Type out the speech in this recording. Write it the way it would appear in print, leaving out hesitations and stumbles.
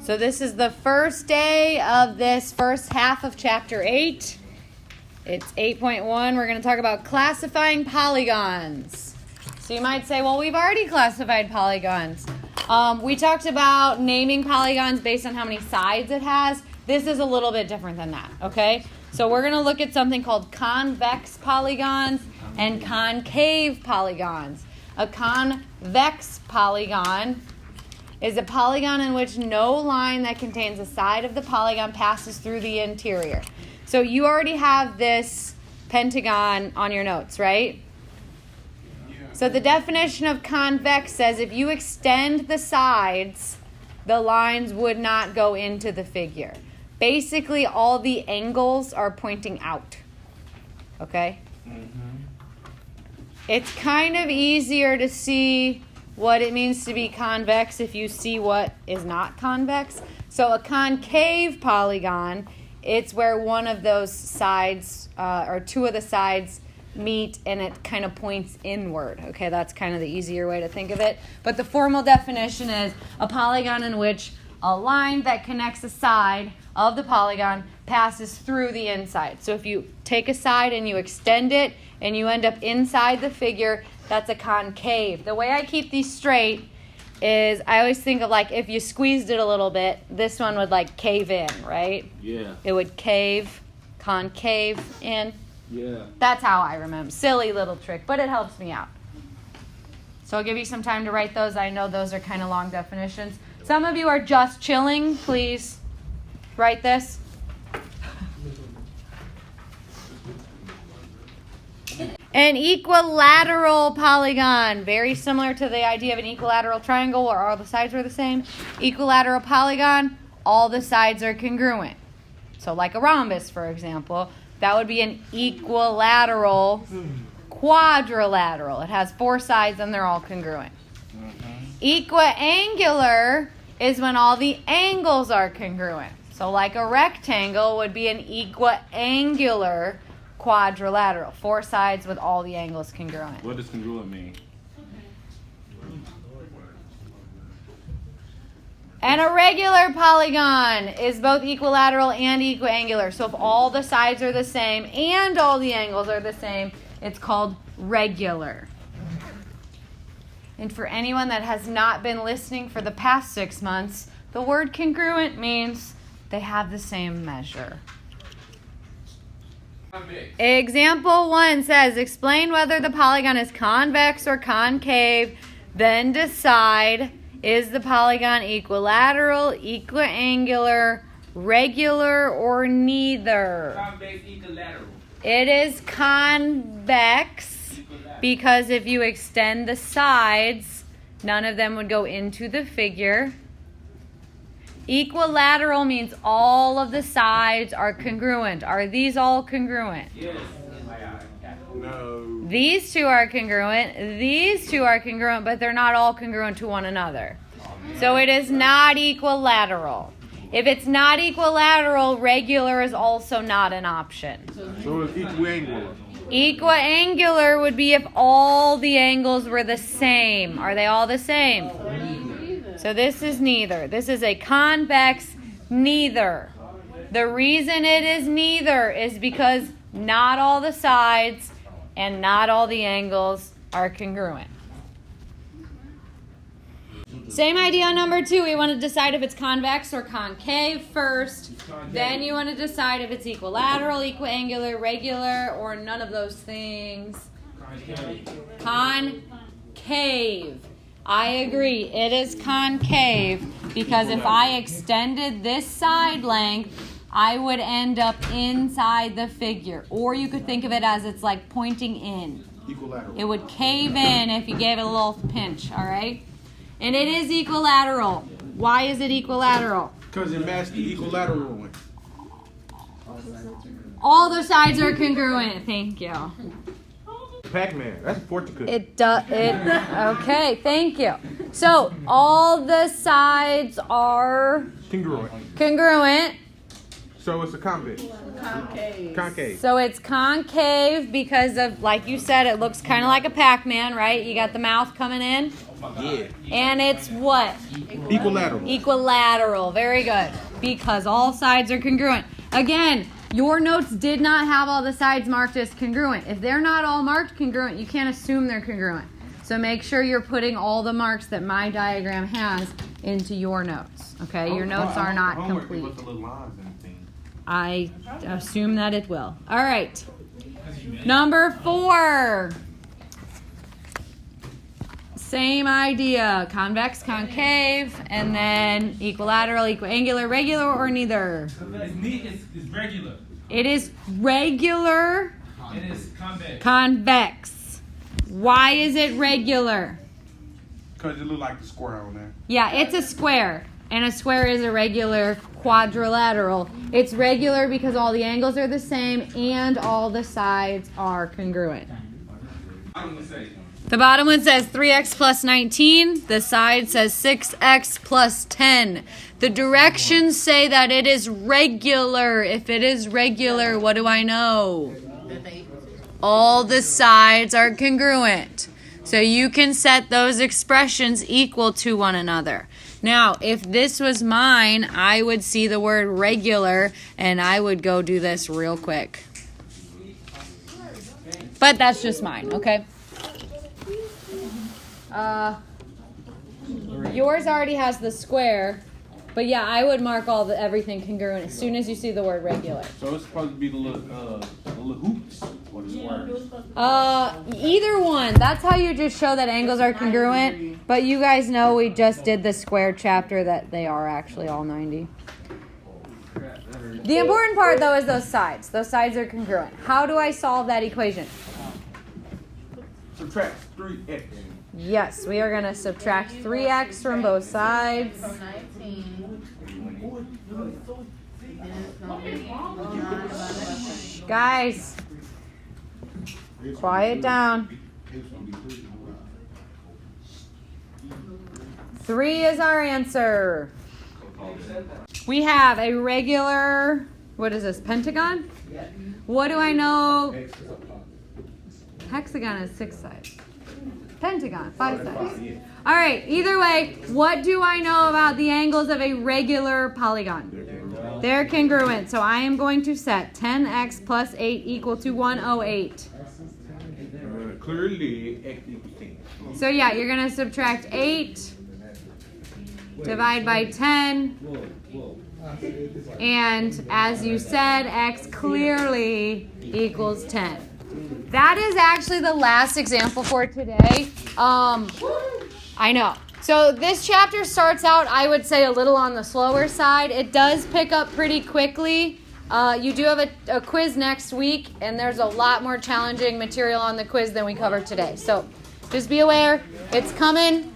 So this is the first day of this first half of Chapter 8. It's 8.1. We're going to talk about classifying polygons. So you might say, well, we've already classified polygons. We talked about naming polygons based on how many sides it has. This is a little bit different than that, okay? So we're going to look at something called convex polygons and concave polygons. A convex polygon is a polygon in which no line that contains a side of the polygon passes through the interior. So you already have this pentagon on your notes, right? So the definition of convex says if you extend the sides, the lines would not go into the figure. Basically, all the angles are pointing out. Okay? It's kind of easier to see what it means to be convex if you see what is not convex. So a concave polygon, it's where one of those sides or two of the sides meet and it kind of points inward. Okay, that's kind of the easier way to think of it. But the formal definition is a polygon in which a line that connects a side of the polygon passes through the inside. So if you take a side and you extend it and you end up inside the figure, that's a concave. The way I keep these straight is I always think of like if you squeezed it a little bit, this one would like cave in, right? Yeah. It would cave, concave in. Yeah. That's how I remember. Silly little trick, but it helps me out. So I'll give you some time to write those. I know those are kind of long definitions. Some of you are just chilling. Please write this. An equilateral polygon, very similar to the idea of an equilateral triangle where all the sides are the same. Equilateral polygon, all the sides are congruent. So like a rhombus, for example, that would be an equilateral quadrilateral. It has four sides and they're all congruent. Equiangular is when all the angles are congruent. So like a rectangle would be an equiangular quadrilateral. Four sides with all the angles congruent. What does congruent mean? And a regular polygon is both equilateral and equiangular. So if all the sides are the same and all the angles are the same, it's called regular. And for anyone that has not been listening for the past 6 months, the word congruent means they have the same measure. Example 1 says, explain whether the polygon is convex or concave, then decide, is the polygon equilateral, equiangular, regular, or neither? Convex, equilateral. It is convex because if you extend the sides, none of them would go into the figure. Equilateral means all of the sides are congruent. Are these all congruent? Yes. No. These two are congruent. These two are congruent, but they're not all congruent to one another. So it is not equilateral. If it's not equilateral, regular is also not an option. So it's equiangular. Equiangular would be if all the angles were the same. Are they all the same? So this is neither. This is a convex neither. The reason it is neither is because not all the sides and not all the angles are congruent. Same idea on number 2. We want to decide if it's convex or concave first. Then you want to decide if it's equilateral, equiangular, regular, or none of those things. Concave. I agree. It is concave because if I extended this side length, I would end up inside the figure. Or you could think of it as it's like pointing in. Equilateral. It would cave in if you gave it a little pinch, all right? And it is equilateral. Why is it equilateral? Because it matched the equilateral one. All the sides are congruent. Thank you. Pac-Man. That's fortune cookie. It does. Okay, thank you. So all the sides are Congruent. congruent. So it's a convex. Concave. So it's concave because of, like you said, it looks kind of like a Pac-Man, right? You got the mouth coming in. Yeah. And it's what? Equilateral. Equilateral. Very good. Because all sides are congruent. Again, your notes did not have all the sides marked as congruent. If they're not all marked congruent, you can't assume they're congruent. So make sure you're putting all the marks that my diagram has into your notes. Okay? Your notes are not complete. I assume that it will. All right. Number 4. Same idea. Convex, concave, and then equilateral, equiangular, regular, or neither? It's regular. It is regular. It is convex. Convex. Why is it regular? Because it look like the square on there. Yeah, it's a square. And a square is a regular quadrilateral. It's regular because all the angles are the same and all the sides are congruent. The bottom one says 3x plus 19. The side says 6x plus 10. The directions say that it is regular. If it is regular, what do I know? All the sides are congruent. So you can set those expressions equal to one another. Now, if this was mine, I would see the word regular and I would go do this real quick. But that's just mine, okay? Yours already has the square, but yeah, I would mark everything congruent as soon as you see the word regular. So it's supposed to be the little hoops or the squares. Either one. That's how you just show that angles are congruent. But you guys know we just did the square chapter that they are actually all 90. The important part though is those sides. Those sides are congruent. How do I solve that equation? Subtract 3x. Yes, we are going to subtract 3x from both sides. From 19. Guys, quiet down. 3 is our answer. We have a regular, what is this, pentagon? What do I know? Hexagon has 6 sides. Pentagon, 5 sides. All right, either way, what do I know about the angles of a regular polygon? They're congruent, so I am going to set 10x plus 8 equal to 108. Clearly, x equals 10. So yeah, you're going to subtract 8, divide by 10, and as you said, x clearly equals 10. That is actually the last example for today. I know. So this chapter starts out, I would say, a little on the slower side. It does pick up pretty quickly. You do have a quiz next week, and there's a lot more challenging material on the quiz than we covered today. So just be aware, it's coming.